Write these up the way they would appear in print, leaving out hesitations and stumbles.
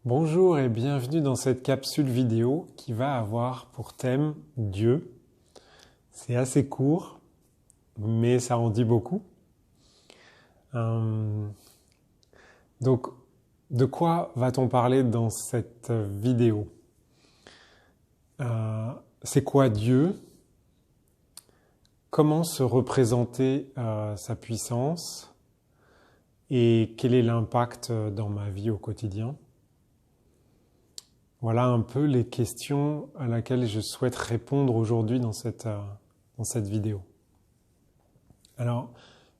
Bonjour et bienvenue dans cette capsule vidéo qui va avoir pour thème Dieu. C'est assez court, mais ça en dit beaucoup. Donc, de quoi va-t-on parler dans cette vidéo? C'est quoi Dieu? Comment se représenter sa puissance? Et quel est l'impact dans ma vie au quotidien? Voilà un peu les questions à laquelle je souhaite répondre aujourd'hui dans cette vidéo. Alors,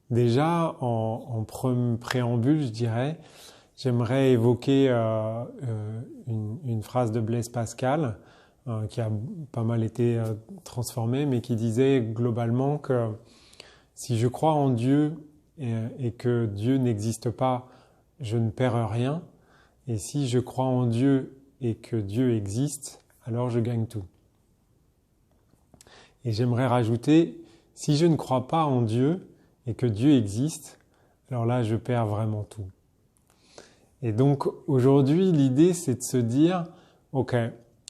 déjà, en préambule, je dirais, j'aimerais évoquer une phrase de Blaise Pascal qui a pas mal été transformée, mais qui disait globalement que si je crois en Dieu et que Dieu n'existe pas, je ne perds rien. Et si je crois en Dieu et que Dieu existe, alors je gagne tout. Et j'aimerais rajouter, si je ne crois pas en Dieu et que Dieu existe, alors là, je perds vraiment tout. Et donc, aujourd'hui, l'idée, c'est de se dire, ok,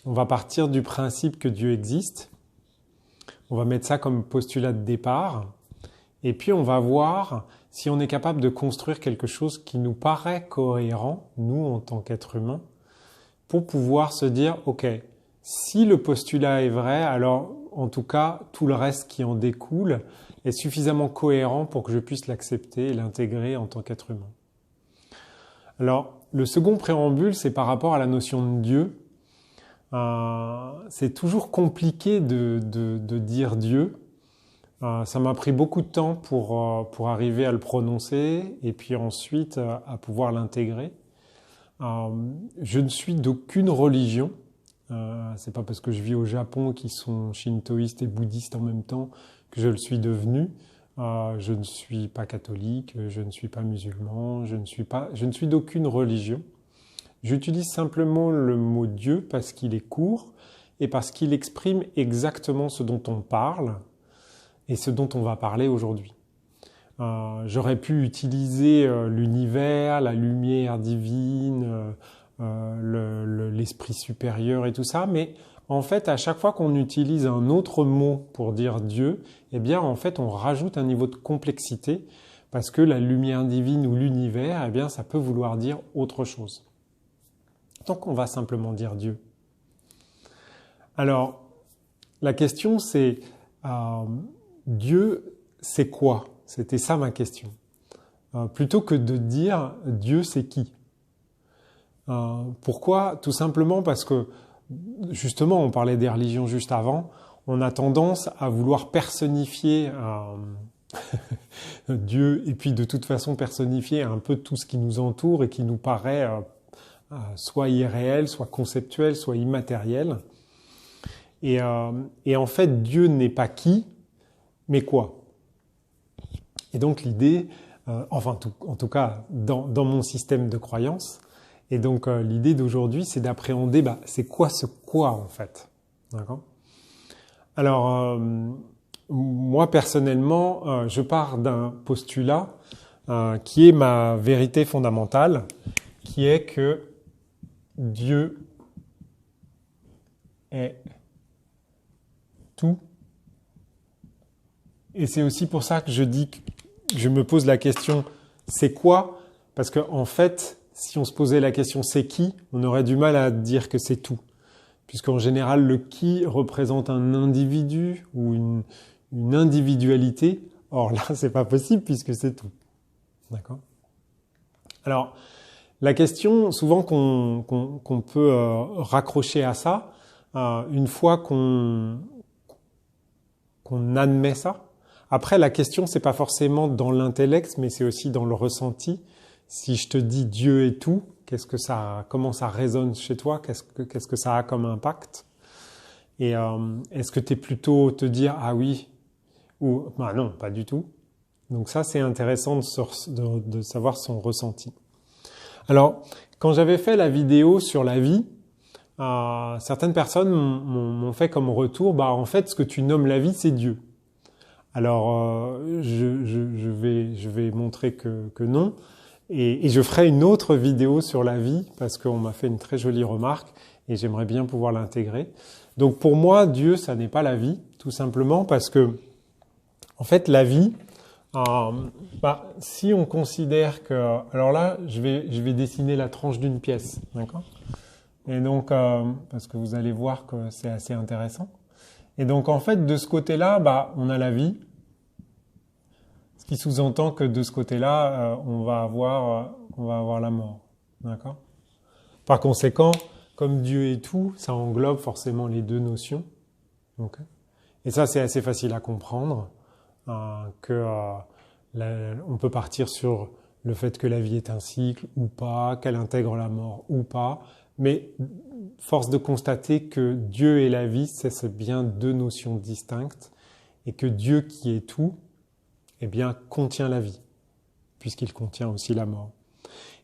on va partir du principe que Dieu existe, on va mettre ça comme postulat de départ, et puis on va voir si on est capable de construire quelque chose qui nous paraît cohérent, nous, en tant qu'êtres humains, pour pouvoir se dire, ok, si le postulat est vrai, alors en tout cas, tout le reste qui en découle est suffisamment cohérent pour que je puisse l'accepter et l'intégrer en tant qu'être humain. Alors, le second préambule, c'est par rapport à la notion de Dieu. C'est toujours compliqué de dire Dieu. Ça m'a pris beaucoup de temps pour arriver à le prononcer et puis ensuite à pouvoir l'intégrer. Je ne suis d'aucune religion. C'est pas parce que je vis au Japon qui sont shintoïstes et bouddhistes en même temps que je le suis devenu. Je ne suis pas catholique, je ne suis pas musulman, je ne suis d'aucune religion. J'utilise simplement le mot Dieu parce qu'il est court et parce qu'il exprime exactement ce dont on parle et ce dont on va parler aujourd'hui. J'aurais pu utiliser l'univers, la lumière divine, l'esprit supérieur et tout ça, mais en fait, à chaque fois qu'on utilise un autre mot pour dire Dieu, eh bien, en fait, on rajoute un niveau de complexité parce que la lumière divine ou l'univers, eh bien, ça peut vouloir dire autre chose. Donc, on va simplement dire Dieu. Alors, la question, c'est Dieu, c'est quoi? C'était ça ma question. Plutôt que de dire Dieu, c'est qui? Pourquoi? Tout simplement parce que, justement, on parlait des religions juste avant, on a tendance à vouloir personnifier Dieu et puis de toute façon personnifier un peu tout ce qui nous entoure et qui nous paraît soit irréel, soit conceptuel, soit immatériel. Et en fait, Dieu n'est pas qui, mais quoi? Et donc l'idée, en tout cas dans mon système de croyance, et donc l'idée d'aujourd'hui, c'est d'appréhender, c'est quoi ce quoi en fait, d'accord? Alors moi personnellement, je pars d'un postulat qui est ma vérité fondamentale, qui est que Dieu est tout. Et c'est aussi pour ça que je dis que je me pose la question c'est quoi? Parce que en fait, si on se posait la question c'est qui, on aurait du mal à dire que c'est tout. Puisqu'en général, le qui représente un individu ou une individualité. Or là, c'est pas possible puisque c'est tout. D'accord? Alors, la question souvent qu'on peut raccrocher à ça, une fois qu'on admet ça. Après, la question, c'est pas forcément dans l'intellect, mais c'est aussi dans le ressenti. Si je te dis Dieu est tout, comment ça résonne chez toi? Qu'est-ce que ça a comme impact? Et est-ce que tu es plutôt te dire ah oui ou non, pas du tout. Donc ça, c'est intéressant de savoir son ressenti. Alors, quand j'avais fait la vidéo sur la vie, certaines personnes m'ont fait comme retour, en fait, ce que tu nommes la vie, c'est Dieu. Alors, je vais montrer que non, Et je ferai une autre vidéo sur la vie parce qu'on m'a fait une très jolie remarque et j'aimerais bien pouvoir l'intégrer. Donc pour moi, Dieu, ça n'est pas la vie, tout simplement parce que, en fait, la vie, si on considère que... Alors là, je vais dessiner la tranche d'une pièce, d'accord? Et donc, parce que vous allez voir que c'est assez intéressant. Et donc, en fait, de ce côté-là, on a la vie. Ce qui sous-entend que de ce côté-là, on va avoir la mort. D'accord? Par conséquent, comme Dieu est tout, ça englobe forcément les deux notions. Okay? Et ça, c'est assez facile à comprendre, on peut partir sur le fait que la vie est un cycle ou pas, qu'elle intègre la mort ou pas. Mais force de constater que Dieu et la vie, c'est bien deux notions distinctes et que Dieu qui est tout, eh bien, contient la vie, puisqu'il contient aussi la mort.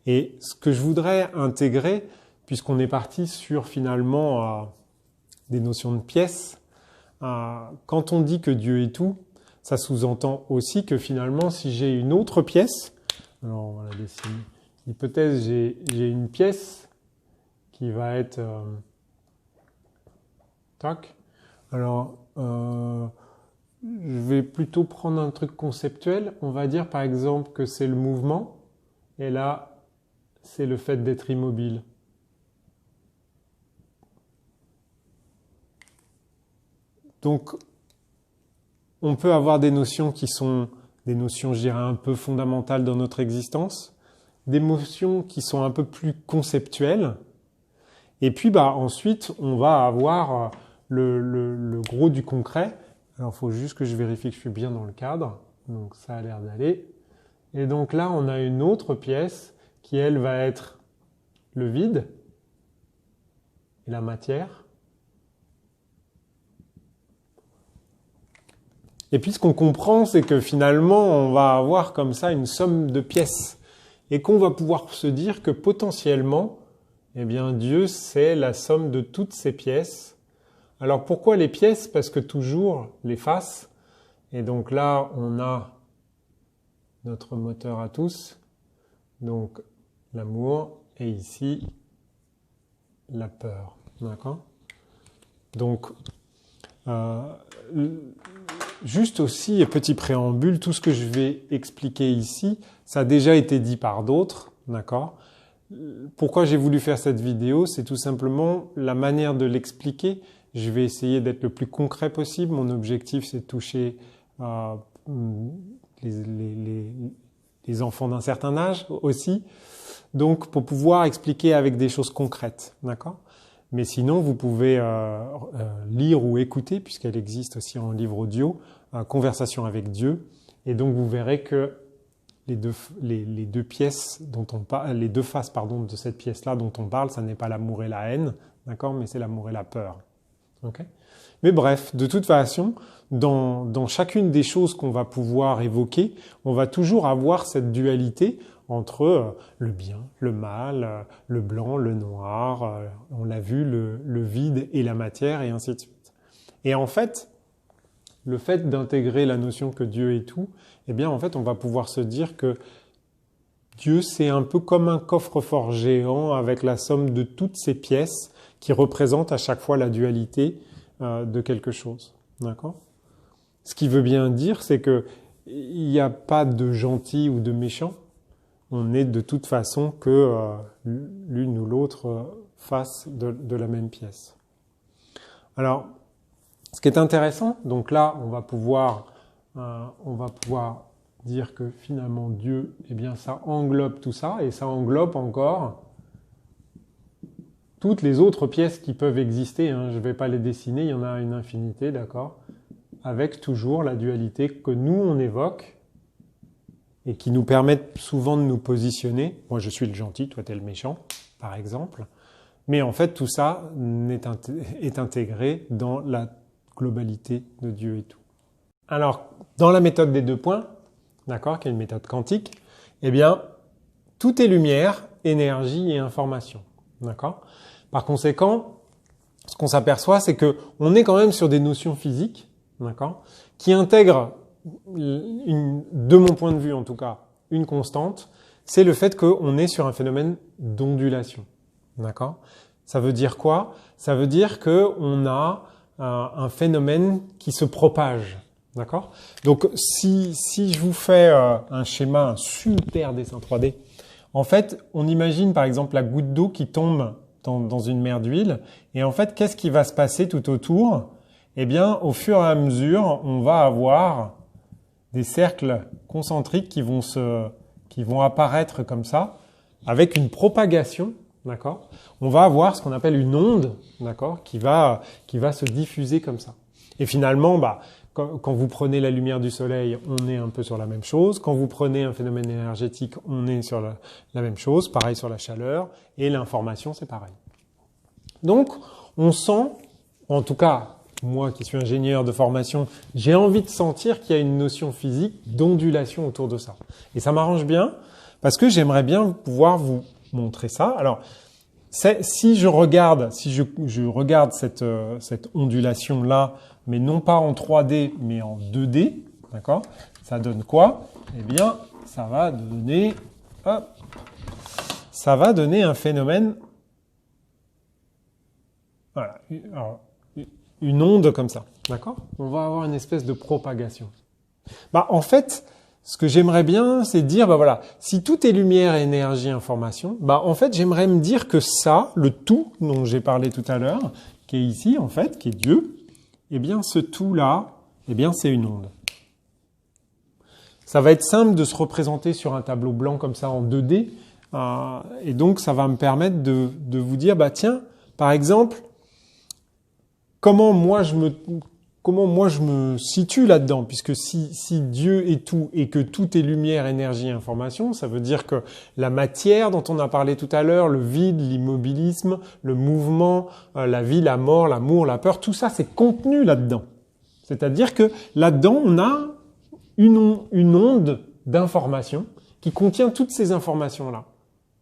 Et ce que je voudrais intégrer, puisqu'on est parti sur finalement des notions de pièces, quand on dit que Dieu est tout, ça sous-entend aussi que finalement, si j'ai une autre pièce, alors on va la dessiner, hypothèse, j'ai une pièce qui va être... tac. Alors, je vais plutôt prendre un truc conceptuel. On va dire par exemple que c'est le mouvement, et là, c'est le fait d'être immobile. Donc, on peut avoir des notions qui sont des notions, je dirais, un peu fondamentales dans notre existence, des notions qui sont un peu plus conceptuelles, et puis ensuite, on va avoir le gros du concret. Alors, il faut juste que je vérifie que je suis bien dans le cadre. Donc, ça a l'air d'aller. Et donc là, on a une autre pièce qui, elle, va être le vide et la matière. Et puis, ce qu'on comprend, c'est que finalement, on va avoir comme ça une somme de pièces. Et qu'on va pouvoir se dire que potentiellement, eh bien, Dieu, c'est la somme de toutes ces pièces. Alors, pourquoi les pièces? Parce que toujours les faces. Et donc là, on a notre moteur à tous. Donc, l'amour. Et ici, la peur. D'accord? Donc, juste aussi, petit préambule, tout ce que je vais expliquer ici, ça a déjà été dit par d'autres. D'accord? Pourquoi j'ai voulu faire cette vidéo? C'est tout simplement la manière de l'expliquer. Je vais essayer d'être le plus concret possible. Mon objectif, c'est de toucher les enfants d'un certain âge aussi. Donc, pour pouvoir expliquer avec des choses concrètes. D'accord? Mais sinon, vous pouvez lire ou écouter, puisqu'elle existe aussi en livre audio, Conversation avec Dieu. Et donc, vous verrez que les deux pièces dont on parle, les deux faces de cette pièce-là dont on parle, ça n'est pas l'amour et la haine, d'accord, mais c'est l'amour et la peur. Okay? Mais bref, de toute façon, dans chacune des choses qu'on va pouvoir évoquer, on va toujours avoir cette dualité entre le bien, le mal, le blanc, le noir, on l'a vu, le vide et la matière, et ainsi de suite. Et en fait, le fait d'intégrer la notion que Dieu est tout, eh bien, en fait, on va pouvoir se dire que Dieu, c'est un peu comme un coffre-fort géant avec la somme de toutes ces pièces qui représentent à chaque fois la dualité de quelque chose. D'accord ? Ce qui veut bien dire, c'est que il n'y a pas de gentil ou de méchant. On est de toute façon que l'une ou l'autre face de la même pièce. Alors, ce qui est intéressant, donc là, on va pouvoir dire que finalement Dieu, eh bien, ça englobe tout ça, et ça englobe encore toutes les autres pièces qui peuvent exister. Hein. Je ne vais pas les dessiner, il y en a une infinité, d'accord, avec toujours la dualité que nous, on évoque, et qui nous permettent souvent de nous positionner. Moi, je suis le gentil, toi, tu es le méchant, par exemple. Mais en fait, tout ça est intégré dans la globalité de Dieu et tout. Alors, dans la méthode des 2 points, d'accord, qui est une méthode quantique, eh bien, tout est lumière, énergie et information, d'accord. Par conséquent, ce qu'on s'aperçoit, c'est que on est quand même sur des notions physiques, d'accord, qui intègrent, de mon point de vue en tout cas, une constante, c'est le fait qu'on est sur un phénomène d'ondulation. D'accord? Ça veut dire quoi? Ça veut dire qu'on a un phénomène qui se propage. D'accord? Donc, si je vous fais un schéma, un super dessin 3D, en fait, on imagine par exemple la goutte d'eau qui tombe dans une mer d'huile. Et en fait, qu'est-ce qui va se passer tout autour? Eh bien, au fur et à mesure, on va avoir des cercles concentriques qui vont apparaître comme ça, avec une propagation, d'accord? On va avoir ce qu'on appelle une onde, d'accord, qui va se diffuser comme ça. Et finalement, quand vous prenez la lumière du soleil, on est un peu sur la même chose. Quand vous prenez un phénomène énergétique, on est sur la même chose. Pareil sur la chaleur. Et l'information, c'est pareil. Donc, on sent, en tout cas, moi qui suis ingénieur de formation, j'ai envie de sentir qu'il y a une notion physique d'ondulation autour de ça. Et ça m'arrange bien parce que j'aimerais bien pouvoir vous montrer ça. Alors, si je regarde cette ondulation-là, mais non pas en 3D, mais en 2D, d'accord? Ça donne quoi? Eh bien, ça va donner un phénomène, voilà, alors, une onde comme ça, d'accord? On va avoir une espèce de propagation. En fait, ce que j'aimerais bien, c'est dire, voilà, si tout est lumière, énergie, information, en fait, j'aimerais me dire que ça, le tout dont j'ai parlé tout à l'heure, qui est ici, en fait, qui est Dieu, eh bien, ce tout-là, eh bien, c'est une onde. Ça va être simple de se représenter sur un tableau blanc comme ça en 2D, et donc, ça va me permettre de vous dire, tiens, par exemple, comment moi je me situe là-dedans, puisque si Dieu est tout et que tout est lumière, énergie, information, ça veut dire que la matière dont on a parlé tout à l'heure, le vide, l'immobilisme, le mouvement, la vie, la mort, l'amour, la peur, tout ça c'est contenu là-dedans. C'est-à-dire que là-dedans on a une onde d'information qui contient toutes ces informations-là.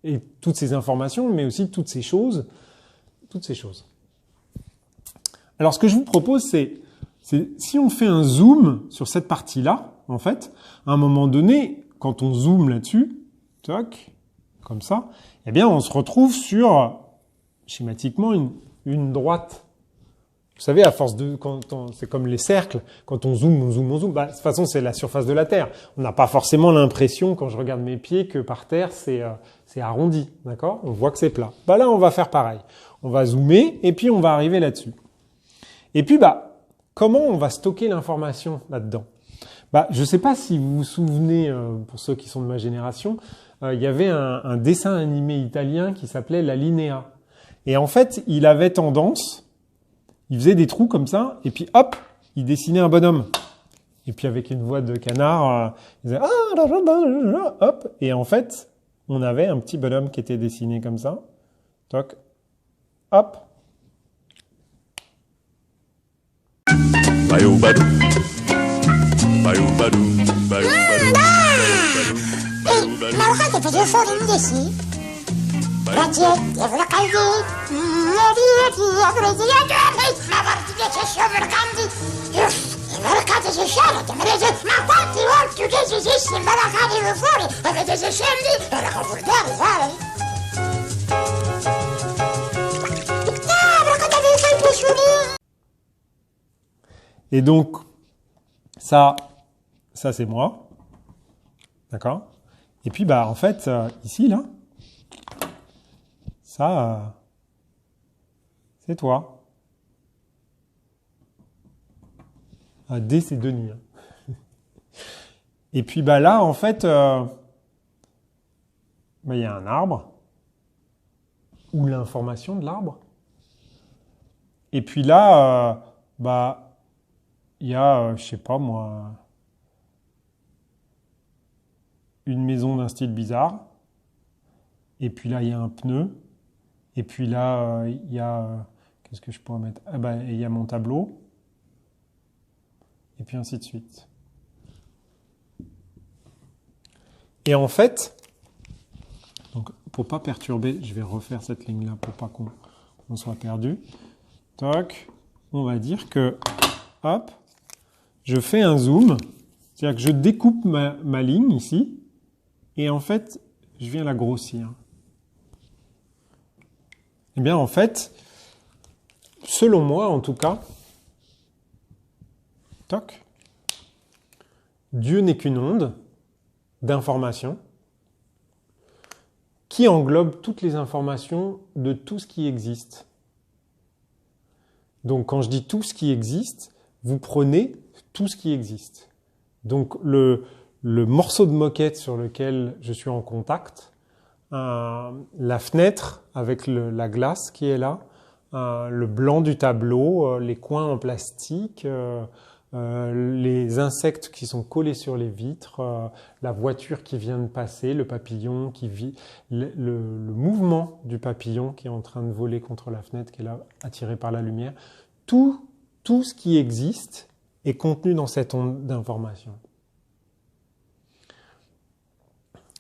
Et toutes ces informations, mais aussi toutes ces choses. Alors ce que je vous propose, c'est si on fait un zoom sur cette partie-là, en fait, à un moment donné, quand on zoome là-dessus, toc, comme ça, eh bien, on se retrouve sur, schématiquement, une droite. Vous savez, à force c'est comme les cercles, quand on zoome. De toute façon, c'est la surface de la Terre. On n'a pas forcément l'impression, quand je regarde mes pieds, que par terre, c'est arrondi, d'accord? On voit que c'est plat. Là, on va faire pareil. On va zoomer, et puis on va arriver là-dessus. Et puis, comment on va stocker l'information là-dedans? Je ne sais pas si vous vous souvenez, pour ceux qui sont de ma génération, il y avait un dessin animé italien qui s'appelait La Linea. Et en fait, il avait tendance, il faisait des trous comme ça, et puis hop, il dessinait un bonhomme. Et puis avec une voix de canard, il disait « hop !» Et en fait, on avait un petit bonhomme qui était dessiné comme ça. Toc, hop. Bayou badou, bayou badou, bayou badou, bayou badou. Ma ora che facevo fuori invece? Grazie, devo caldi. Ma partita c'è sopra canti. Il mercato si scende, te merece. Ma quanti volti che si esiste il mercato fuori? Avete se scendi? Era confortare, sai? Ma cosa vi fai piacere? Et donc, ça c'est moi. D'accord? Et puis, en fait, ici, là, ça, c'est toi. D, c'est Denis. Et puis, là, en fait, il y a un arbre, ou l'information de l'arbre. Et puis là, il y a, je sais pas moi, une maison d'un style bizarre. Et puis là, il y a un pneu. Et puis là, il y a... qu'est-ce que je pourrais mettre? Il y a mon tableau. Et puis ainsi de suite. Et en fait, donc pour pas perturber, je vais refaire cette ligne-là pour pas qu'on soit perdu. Toc, on va dire que, hop, je fais un zoom, c'est-à-dire que je découpe ma ligne ici, et en fait, je viens la grossir. Eh bien, en fait, selon moi, en tout cas, toc, Dieu n'est qu'une onde d'information qui englobe toutes les informations de tout ce qui existe. Donc, quand je dis tout ce qui existe, vous prenez tout ce qui existe. Donc, le morceau de moquette sur lequel je suis en contact, la fenêtre avec la glace qui est là, le blanc du tableau, les coins en plastique, les insectes qui sont collés sur les vitres, la voiture qui vient de passer, le papillon qui vit, le mouvement du papillon qui est en train de voler contre la fenêtre, qui est là attiré par la lumière. Tout ce qui existe est contenu dans cette onde d'information.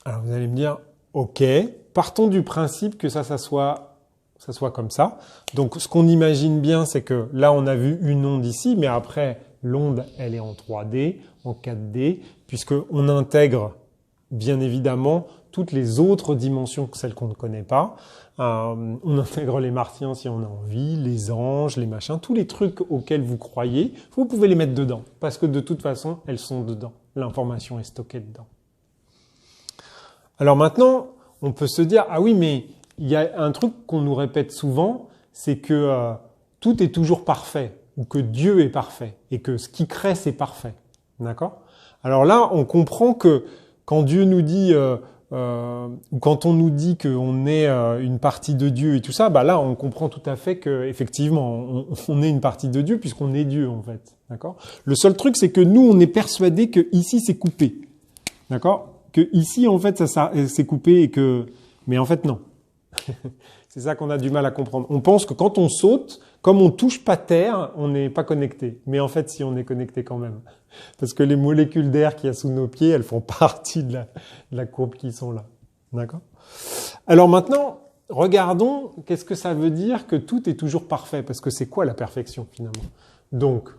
Alors vous allez me dire, ok, partons du principe que ça soit comme ça. Donc ce qu'on imagine bien, c'est que là on a vu une onde ici, mais après l'onde elle est en 3D, en 4D, puisqu'on intègre bien évidemment toutes les autres dimensions que celles qu'on ne connaît pas. On intègre les martiens si on a envie, les anges, les machins, tous les trucs auxquels vous croyez, vous pouvez les mettre dedans, parce que de toute façon elles sont dedans. L'information est stockée dedans. Alors maintenant, on peut se dire, ah oui, mais il y a un truc qu'on nous répète souvent, c'est que tout est toujours parfait, ou que Dieu est parfait, et que ce qui crée, c'est parfait. D'accord ? Alors là, on comprend que quand Dieu nous dit, ou quand on nous dit qu'on est une partie de Dieu et tout ça, bah là, on comprend tout à fait que effectivement, on est une partie de Dieu, puisqu'on est Dieu, en fait. D'accord ? Le seul truc, c'est que nous, on est persuadé que ici, c'est coupé. D'accord ? Que ici, en fait, ça c'est coupé et que... Mais en fait, non. C'est ça qu'on a du mal à comprendre. On pense que quand on saute, comme on touche pas terre, on n'est pas connecté. Mais en fait, si, on est connecté quand même. Parce que les molécules d'air qu'il y a sous nos pieds, elles font partie de la courbe qui sont là. D'accord ? Alors maintenant, regardons qu'est-ce que ça veut dire que tout est toujours parfait. Parce que c'est quoi la perfection, finalement ? Donc,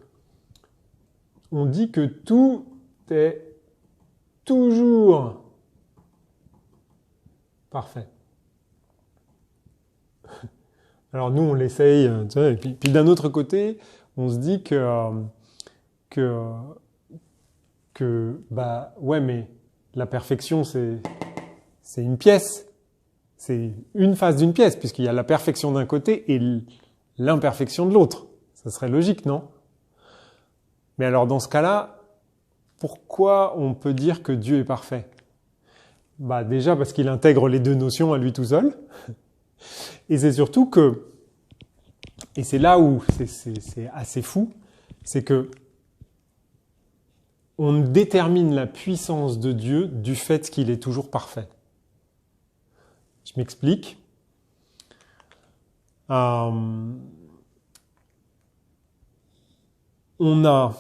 on dit que tout est toujours parfait. Alors nous, on l'essaye, tu vois, et puis d'un autre côté, on se dit que bah ouais, mais la perfection, c'est une pièce, c'est une face d'une pièce, puisqu'il y a la perfection d'un côté et l'imperfection de l'autre. Ça serait logique, non ? Mais alors dans ce cas-là, pourquoi on peut dire que Dieu est parfait ? Bah déjà parce qu'il intègre les deux notions à lui tout seul. Et c'est surtout que, et c'est là où c'est assez fou, c'est que on détermine la puissance de Dieu du fait qu'il est toujours parfait. Je m'explique. On a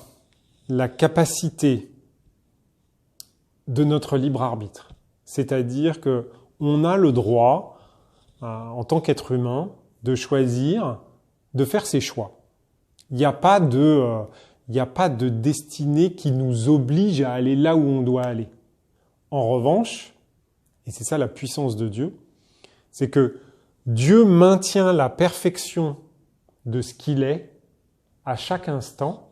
la capacité de notre libre arbitre. C'est-à-dire que on a le droit, en tant qu'être humain, de choisir, de faire ses choix. Il n'y a pas de destinée qui nous oblige à aller là où on doit aller. En revanche, et c'est ça la puissance de Dieu, c'est que Dieu maintient la perfection de ce qu'il est à chaque instant,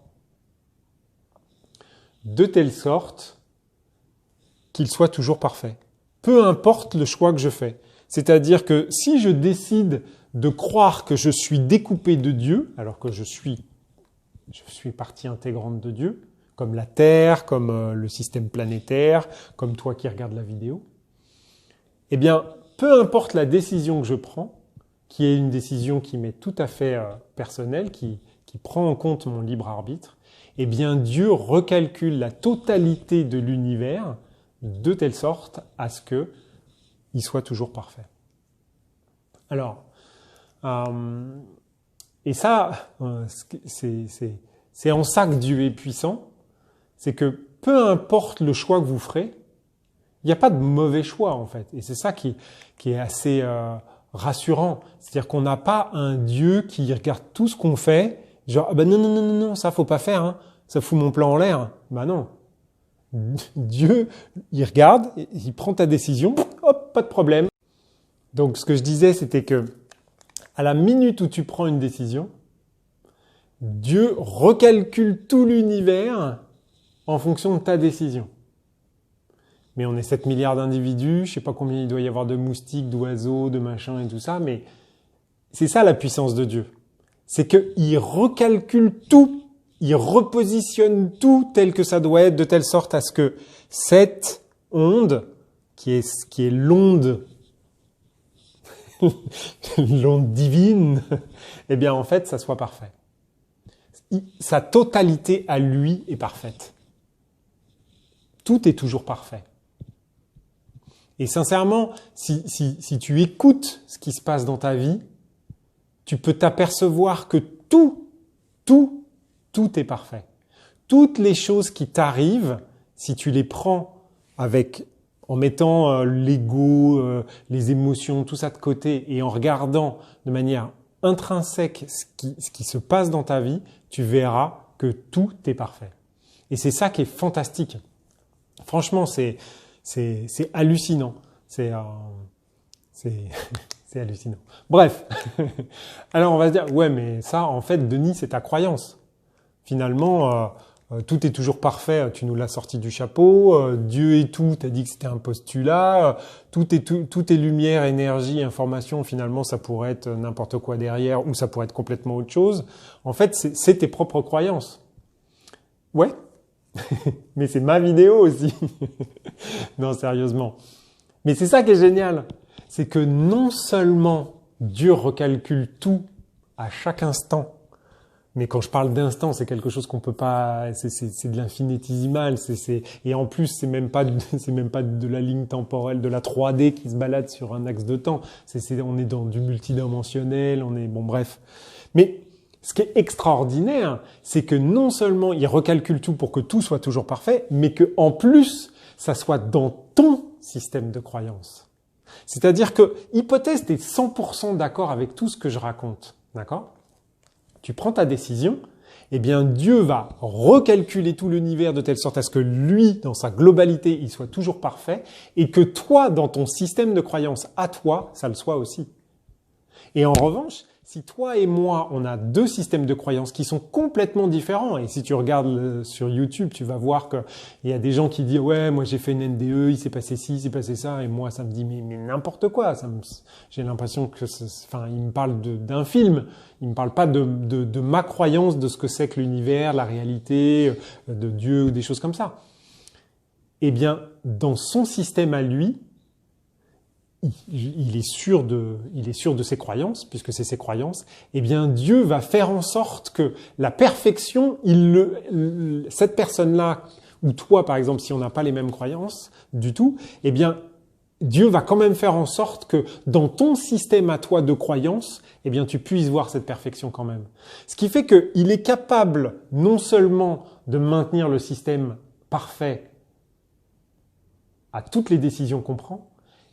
de telle sorte qu'il soit toujours parfait. Peu importe le choix que je fais. C'est-à-dire que si je décide de croire que je suis découpé de Dieu, alors que je suis partie intégrante de Dieu, comme la Terre, comme le système planétaire, comme toi qui regardes la vidéo, eh bien, peu importe la décision que je prends, qui est une décision qui m'est tout à fait personnelle, qui prend en compte mon libre arbitre, eh bien, Dieu recalcule la totalité de l'univers de telle sorte à ce qu'il soit toujours parfait. Alors, et ça, c'est en ça que Dieu est puissant, c'est que peu importe le choix que vous ferez, il n'y a pas de mauvais choix en fait. Et c'est ça qui est assez rassurant. C'est-à-dire qu'on n'a pas un Dieu qui regarde tout ce qu'on fait, genre ah ben non, ça faut pas faire, hein, ça fout mon plan en l'air. Ben non. Dieu, il regarde, il prend ta décision, hop, pas de problème. Donc, ce que je disais, c'était que à la minute où tu prends une décision, Dieu recalcule tout l'univers en fonction de ta décision. Mais on est 7 milliards d'individus, je sais pas combien il doit y avoir de moustiques, d'oiseaux, de machins et tout ça, mais c'est ça la puissance de Dieu. C'est qu'il recalcule tout, il repositionne tout tel que ça doit être, de telle sorte à ce que cette onde, qui est l'onde, l'onde divine, eh bien en fait, ça soit parfait. Sa totalité à lui est parfaite. Tout est toujours parfait. Et sincèrement, si tu écoutes ce qui se passe dans ta vie, tu peux t'apercevoir que tout est parfait. Toutes les choses qui t'arrivent, si tu les prends en mettant l'ego, les émotions, tout ça de côté, et en regardant de manière intrinsèque ce qui se passe dans ta vie, tu verras que tout est parfait. Et c'est ça qui est fantastique. Franchement, c'est hallucinant. C'est hallucinant. Bref. Alors, on va se dire, ouais, mais ça, en fait, Denis, c'est ta croyance. Finalement, tout est toujours parfait. Tu nous l'as sorti du chapeau. Dieu est tout. Tu as dit que c'était un postulat. Tout est lumière, énergie, information. Finalement, ça pourrait être n'importe quoi derrière ou ça pourrait être complètement autre chose. En fait, c'est tes propres croyances. Ouais. Mais c'est ma vidéo aussi. Non, sérieusement. Mais c'est ça qui est génial. C'est que non seulement Dieu recalcule tout à chaque instant, mais quand je parle d'instant, c'est quelque chose qu'on peut pas, c'est de l'infinitésimal, et en plus, c'est même pas de la ligne temporelle, de la 3D qui se balade sur un axe de temps. On est dans du multidimensionnel, bon, bref. Mais, ce qui est extraordinaire, c'est que non seulement il recalcule tout pour que tout soit toujours parfait, mais que en plus, ça soit dans ton système de croyance. C'est-à-dire que, hypothèse, tu es 100% d'accord avec tout ce que je raconte, d'accord? Tu prends ta décision, eh bien Dieu va recalculer tout l'univers de telle sorte à ce que lui, dans sa globalité, il soit toujours parfait, et que toi, dans ton système de croyance, à toi, ça le soit aussi. Et en revanche, si toi et moi, on a deux systèmes de croyances qui sont complètement différents, et si tu regardes sur YouTube, tu vas voir qu'il y a des gens qui disent « Ouais, moi j'ai fait une NDE, il s'est passé ci, il s'est passé ça », et moi ça me dit « Mais n'importe quoi !» J'ai l'impression que, il me parle d'un film, il me parle pas de ma croyance, de ce que c'est que l'univers, la réalité, de Dieu ou des choses comme ça. Eh bien, dans son système à lui, il est sûr de ses croyances, puisque c'est ses croyances, eh bien Dieu va faire en sorte que la perfection, cette personne-là, ou toi par exemple, si on n'a pas les mêmes croyances du tout, eh bien Dieu va quand même faire en sorte que dans ton système à toi de croyances, eh bien tu puisses voir cette perfection quand même. Ce qui fait qu'il est capable non seulement de maintenir le système parfait à toutes les décisions qu'on prend,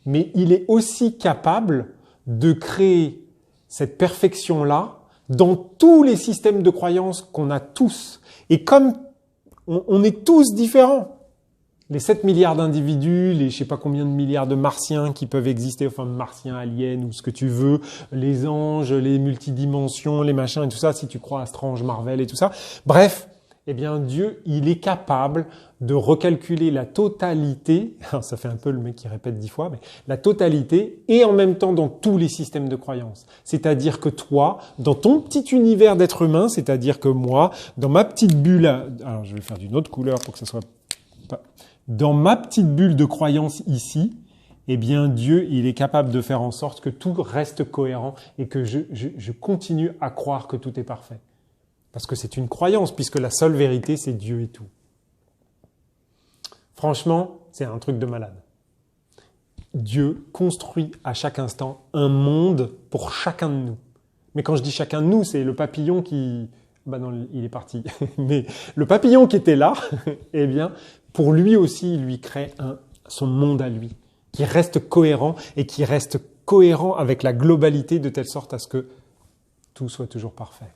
mais il est aussi capable de créer cette perfection-là dans tous les systèmes de croyances qu'on a tous. Et comme on est tous différents, les 7 milliards d'individus, les je sais pas combien de milliards de martiens qui peuvent exister, enfin martiens, aliens ou ce que tu veux, les anges, les multidimensions, les machins et tout ça, si tu crois à Strange, Marvel et tout ça. Bref, eh bien Dieu, il est capable de recalculer la totalité, alors ça fait un peu le mec qui répète 10 fois, mais la totalité et en même temps dans tous les systèmes de croyances. C'est-à-dire que toi, dans ton petit univers d'être humain, c'est-à-dire que moi, dans ma petite bulle, alors je vais faire d'une autre couleur pour que ça soit pas... Dans ma petite bulle de croyance ici, eh bien Dieu, il est capable de faire en sorte que tout reste cohérent et que je continue à croire que tout est parfait. Parce que c'est une croyance, puisque la seule vérité, c'est Dieu et tout. Franchement, c'est un truc de malade. Dieu construit à chaque instant un monde pour chacun de nous. Mais quand je dis chacun de nous, c'est le papillon qui... Bah non, il est parti. Mais le papillon qui était là, eh bien, pour lui aussi, il lui crée son monde à lui, qui reste cohérent et qui reste cohérent avec la globalité de telle sorte à ce que tout soit toujours parfait.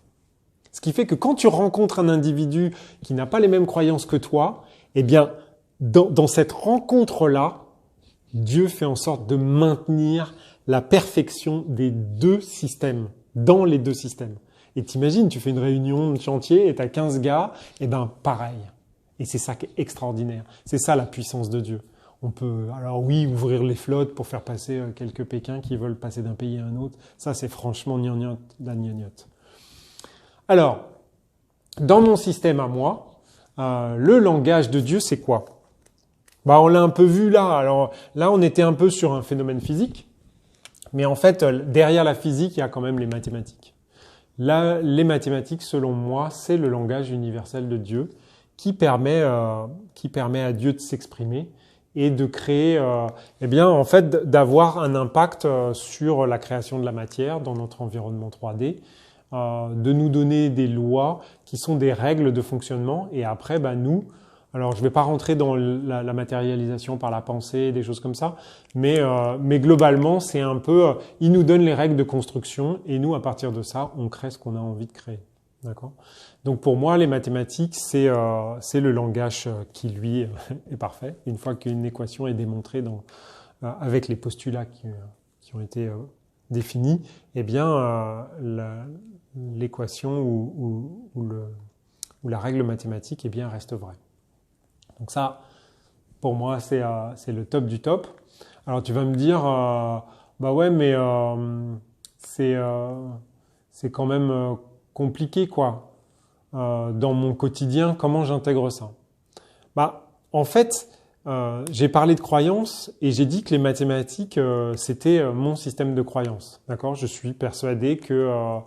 Ce qui fait que quand tu rencontres un individu qui n'a pas les mêmes croyances que toi, eh bien, dans cette rencontre-là, Dieu fait en sorte de maintenir la perfection des deux systèmes, dans les deux systèmes. Et t'imagines, tu fais une réunion de chantier et t'as 15 gars, et ben pareil. Et c'est ça qui est extraordinaire. C'est ça la puissance de Dieu. On peut, alors oui, ouvrir les flottes pour faire passer quelques Pékins qui veulent passer d'un pays à un autre. Ça, c'est franchement gnognotte, la gnognotte. Alors, dans mon système à moi, le langage de Dieu, c'est quoi? On l'a un peu vu là. Alors là, on était un peu sur un phénomène physique. Mais en fait, derrière la physique, il y a quand même les mathématiques. Là, les mathématiques, selon moi, c'est le langage universel de Dieu qui permet à Dieu de s'exprimer et de créer, en fait, d'avoir un impact sur la création de la matière dans notre environnement 3D, de nous donner des lois qui sont des règles de fonctionnement. Et après, nous, alors je ne vais pas rentrer dans la matérialisation par la pensée, des choses comme ça, mais globalement, c'est un peu, il nous donne les règles de construction et nous, à partir de ça, on crée ce qu'on a envie de créer. D'accord ? Donc pour moi, les mathématiques, c'est le langage qui, lui, est parfait. Une fois qu'une équation est démontrée avec les postulats qui ont été définis, eh bien, l'équation ou la règle mathématique reste vraie. Donc ça, pour moi, c'est le top du top. Alors tu vas me dire, ouais, mais c'est quand même compliqué, quoi. Dans mon quotidien, comment j'intègre ça? En fait, j'ai parlé de croyances et j'ai dit que les mathématiques, c'était mon système de croyances. D'accord? Je suis persuadé que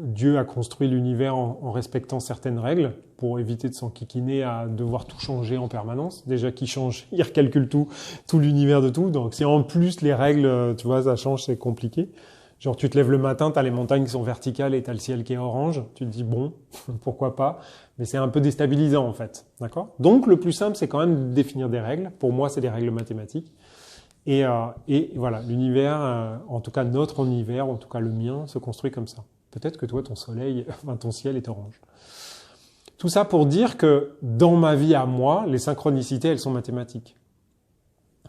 Dieu a construit l'univers en respectant certaines règles pour éviter de s'enquiquiner à devoir tout changer en permanence. Déjà qu'il change, il recalcule tout l'univers de tout. Donc si en plus les règles, tu vois, ça change, c'est compliqué. Genre tu te lèves le matin, t'as les montagnes qui sont verticales et t'as le ciel qui est orange. Tu te dis bon, pourquoi pas? Mais c'est un peu déstabilisant en fait, d'accord? Donc le plus simple, c'est quand même de définir des règles. Pour moi, c'est des règles mathématiques. Et voilà, l'univers, en tout cas notre univers, en tout cas le mien, se construit comme ça. Peut-être que toi, ton ciel est orange. Tout ça pour dire que dans ma vie à moi, les synchronicités, elles sont mathématiques.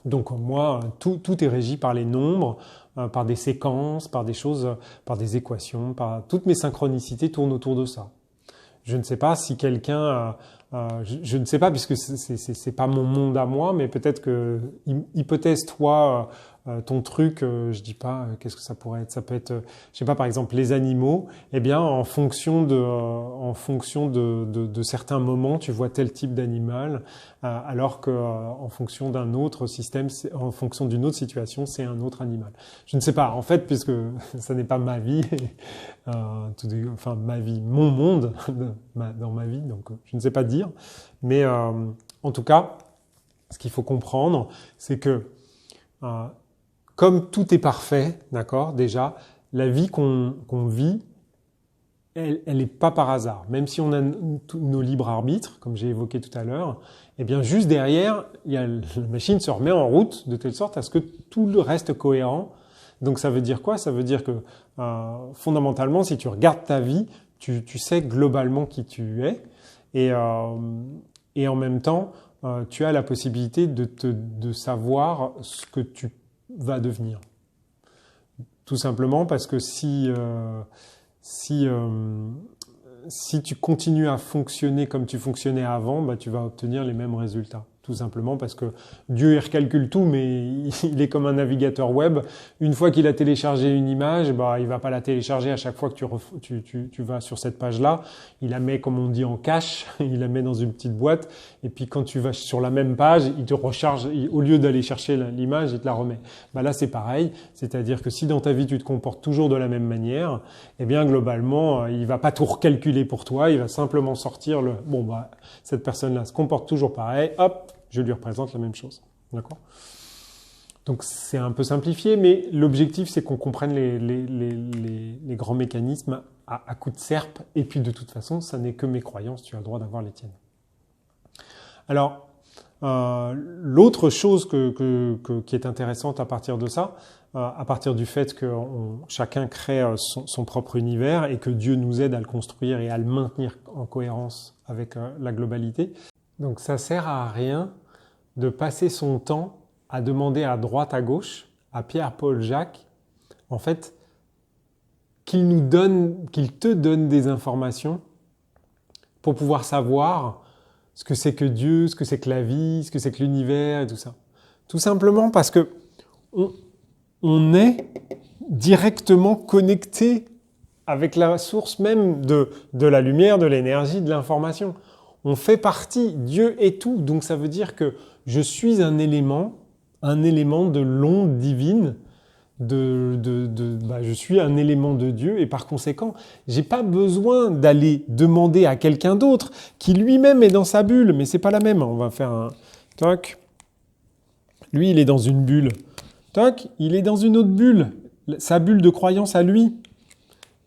Donc moi, tout est régi par les nombres, par des séquences, par des choses, par des équations, toutes mes synchronicités tournent autour de ça. Je ne sais pas si quelqu'un, je ne sais pas puisque c'est pas mon monde à moi, mais peut-être que hypothèse toi ton truc, je dis pas qu'est-ce que ça pourrait être. Ça peut être, je sais pas, par exemple les animaux. Eh bien, en fonction de certains moments, tu vois tel type d'animal, alors que en fonction d'un autre système, en fonction d'une autre situation, c'est un autre animal. Je ne sais pas. En fait, puisque ça n'est pas ma vie, ma vie, mon monde dans ma vie, donc je ne sais pas dire. Mais en tout cas, ce qu'il faut comprendre, c'est que comme tout est parfait, d'accord, déjà, la vie qu'on vit, elle n'est pas par hasard. Même si on a nos libres arbitres, comme j'ai évoqué tout à l'heure, eh bien, juste derrière, la machine se remet en route de telle sorte à ce que tout le reste cohérent. Donc, ça veut dire quoi? Ça veut dire que, fondamentalement, si tu regardes ta vie, tu sais globalement qui tu es. Et en même temps, tu as la possibilité de savoir ce que tu va devenir. Tout simplement parce que si tu continues à fonctionner comme tu fonctionnais avant, tu vas obtenir les mêmes résultats. Tout simplement parce que Dieu, il recalcule tout, mais il est comme un navigateur web. Une fois qu'il a téléchargé une image, il va pas la télécharger à chaque fois que tu vas sur cette page-là. Il la met, comme on dit, en cache. Il la met dans une petite boîte. Et puis, quand tu vas sur la même page, il te recharge. Au lieu d'aller chercher l'image, il te la remet. Là, c'est pareil. C'est-à-dire que si dans ta vie, tu te comportes toujours de la même manière, eh bien, globalement, il va pas tout recalculer pour toi. Il va simplement sortir cette personne-là se comporte toujours pareil. Hop, je lui représente la même chose. D'accord ? Donc c'est un peu simplifié, mais l'objectif c'est qu'on comprenne les grands mécanismes à coups de serpe. Et puis de toute façon, ça n'est que mes croyances, tu as le droit d'avoir les tiennes. Alors, l'autre chose qui est intéressante à partir de ça, à partir du fait que chacun crée son propre univers et que Dieu nous aide à le construire et à le maintenir en cohérence avec la globalité. Donc ça sert à rien de passer son temps à demander à droite, à gauche, à Pierre, Paul, Jacques, en fait, qu'il te donne des informations pour pouvoir savoir ce que c'est que Dieu, ce que c'est que la vie, ce que c'est que l'univers et tout ça. Tout simplement parce que on est directement connecté avec la source même de la lumière, de l'énergie, de l'information. On fait partie, Dieu est tout, donc ça veut dire que je suis un élément de l'onde divine, je suis un élément de Dieu et par conséquent, j'ai pas besoin d'aller demander à quelqu'un d'autre qui lui-même est dans sa bulle, mais c'est pas la même. On va faire un toc. Lui, il est dans une bulle. Toc, il est dans une autre bulle, sa bulle de croyance à lui.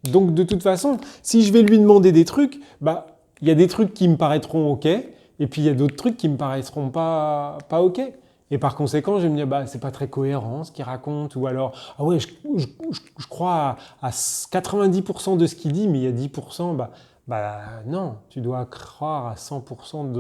Donc de toute façon, si je vais lui demander des trucs, il y a des trucs qui me paraîtront OK, et puis il y a d'autres trucs qui me paraîtront pas OK. Et par conséquent, je vais me dire, c'est pas très cohérent ce qu'il raconte, ou alors, ah ouais, je crois à 90% de ce qu'il dit, mais il y a 10%, non, tu dois croire à 100%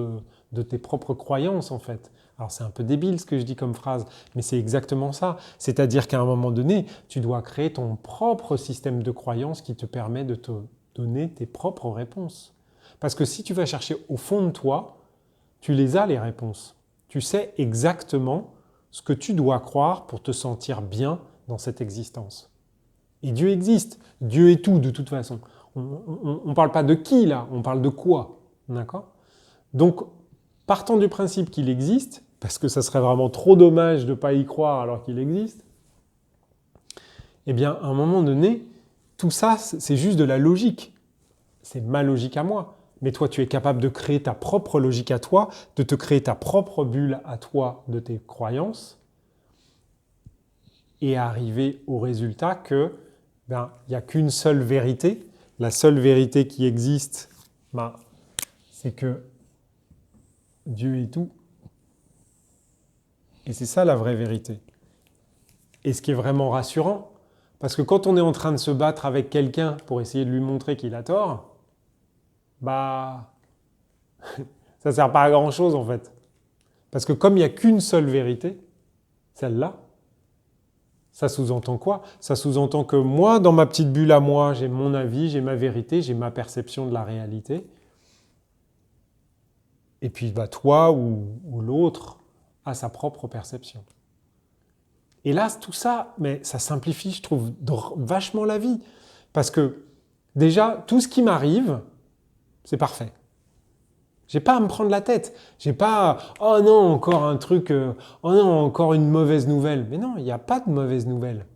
de tes propres croyances en fait. Alors c'est un peu débile ce que je dis comme phrase, mais c'est exactement ça. C'est-à-dire qu'à un moment donné, tu dois créer ton propre système de croyances qui te permet de te donner tes propres réponses. Parce que si tu vas chercher au fond de toi, tu les as les réponses. Tu sais exactement ce que tu dois croire pour te sentir bien dans cette existence. Et Dieu existe. Dieu est tout de toute façon. On ne parle pas de qui là, on parle de quoi. D'accord ? Donc, partant du principe qu'il existe, parce que ça serait vraiment trop dommage de ne pas y croire alors qu'il existe, eh bien, à un moment donné, tout ça, c'est juste de la logique. C'est ma logique à moi. Mais toi, tu es capable de créer ta propre logique à toi, de te créer ta propre bulle à toi de tes croyances et arriver au résultat que il n'y a qu'une seule vérité. La seule vérité qui existe, c'est que Dieu est tout. Et c'est ça la vraie vérité. Et ce qui est vraiment rassurant, parce que quand on est en train de se battre avec quelqu'un pour essayer de lui montrer qu'il a tort, ça ne sert pas à grand-chose en fait. Parce que comme il n'y a qu'une seule vérité, celle-là, ça sous-entend quoi ? Ça sous-entend que moi, dans ma petite bulle à moi, j'ai mon avis, j'ai ma vérité, j'ai ma perception de la réalité. Et puis toi ou l'autre a sa propre perception. Et là, tout ça, mais ça simplifie, je trouve, vachement la vie. Parce que déjà, tout ce qui m'arrive, c'est parfait. J'ai pas à me prendre la tête. J'ai pas « Oh non, encore un truc, oh non, encore une mauvaise nouvelle ». Mais non, il n'y a pas de mauvaise nouvelle.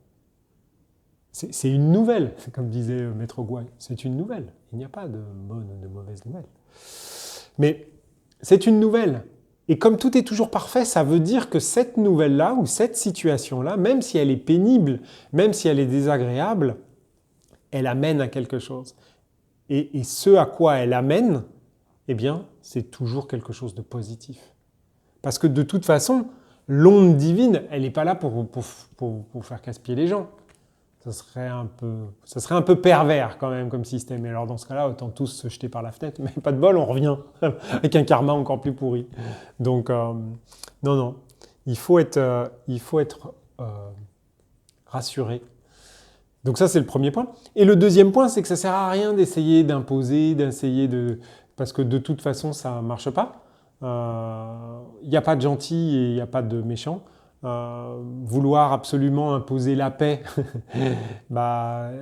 C'est une nouvelle, comme disait Maître Gouaille. C'est une nouvelle. Il n'y a pas de bonne ou de mauvaise nouvelle. Mais c'est une nouvelle. Et comme tout est toujours parfait, ça veut dire que cette nouvelle-là ou cette situation-là, même si elle est pénible, même si elle est désagréable, elle amène à quelque chose. Et ce à quoi elle amène, eh bien, c'est toujours quelque chose de positif. Parce que de toute façon, l'onde divine, elle n'est pas là pour faire casse-pied les gens. Ça serait un peu pervers quand même comme système. Et alors dans ce cas-là, autant tous se jeter par la fenêtre. Mais pas de bol, on revient avec un karma encore plus pourri. Donc, non, il faut être rassuré. Donc ça, c'est le premier point. Et le deuxième point, c'est que ça ne sert à rien d'essayer d'imposer, parce que de toute façon, ça ne marche pas. Il n'y a pas de gentil et il n'y a pas de méchant. Vouloir absolument imposer la paix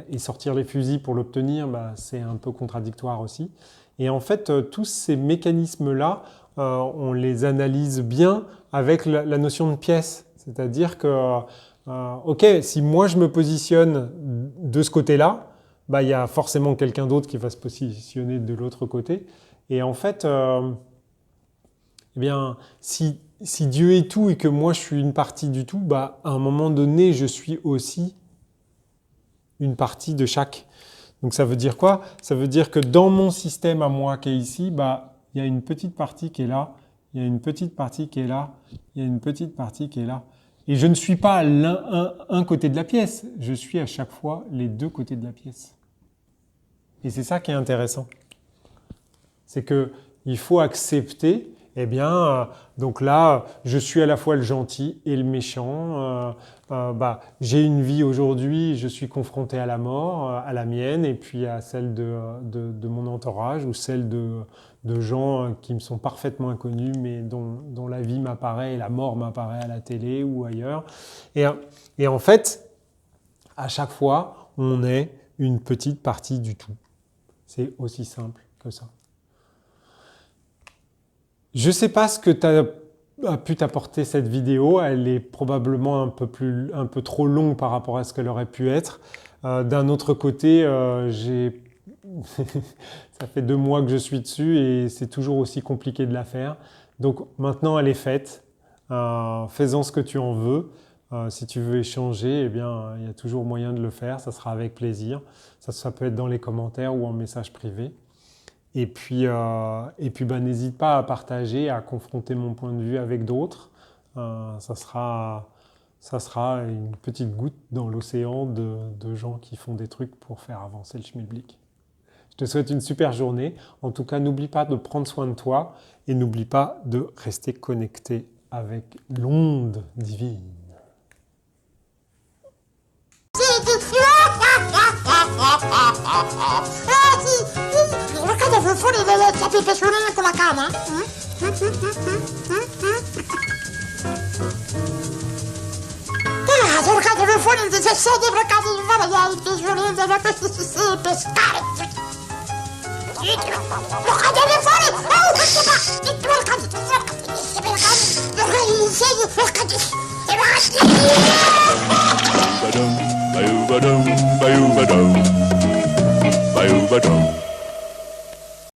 et sortir les fusils pour l'obtenir, c'est un peu contradictoire aussi. Et en fait, tous ces mécanismes-là, on les analyse bien avec la notion de pièce. C'est-à-dire que ok, si moi je me positionne de ce côté-là, il y a forcément quelqu'un d'autre qui va se positionner de l'autre côté. Et en fait, si Dieu est tout et que moi je suis une partie du tout, à un moment donné, je suis aussi une partie de chaque. Donc ça veut dire quoi ? Ça veut dire que dans mon système à moi qui est ici, il y a une petite partie qui est là, il y a une petite partie qui est là, il y a une petite partie qui est là. Et je ne suis pas un côté de la pièce, je suis à chaque fois les deux côtés de la pièce. Et c'est ça qui est intéressant. C'est qu'il faut accepter, Eh bien, donc là, je suis à la fois le gentil et le méchant. J'ai une vie aujourd'hui, je suis confronté à la mort, à la mienne, et puis à celle de mon entourage, ou celle de gens qui me sont parfaitement inconnus, mais dont la vie m'apparaît et la mort m'apparaît à la télé ou ailleurs. Et en fait, à chaque fois, on est une petite partie du tout. C'est aussi simple que ça. Je ne sais pas ce que a pu t'apporter cette vidéo. Elle est probablement un peu trop longue par rapport à ce qu'elle aurait pu être. D'un autre côté, ça fait 2 mois que je suis dessus et c'est toujours aussi compliqué de la faire. Donc maintenant, elle est faite. Fais-en ce que tu en veux. Si tu veux échanger, eh bien, il y a toujours moyen de le faire. Ça sera avec plaisir. Ça peut être dans les commentaires ou en message privé. Et puis n'hésite pas à partager, à confronter mon point de vue avec d'autres. Ça sera une petite goutte dans l'océan de gens qui font des trucs pour faire avancer le schmilblick. Je te souhaite une super journée. En tout cas, n'oublie pas de prendre soin de toi et n'oublie pas de rester connecté avec l'onde divine. Perché devo fuori delle capite suonare con la cama? Perché devo fuori di 17 perché devo fare dei pisurini da questi pescare? Perché devo fuori? Oh, questo va! Il tuo cazzo, perché insegni perché Ba-dum, ba-dum, ba-dum, ba-dum, ba-dum.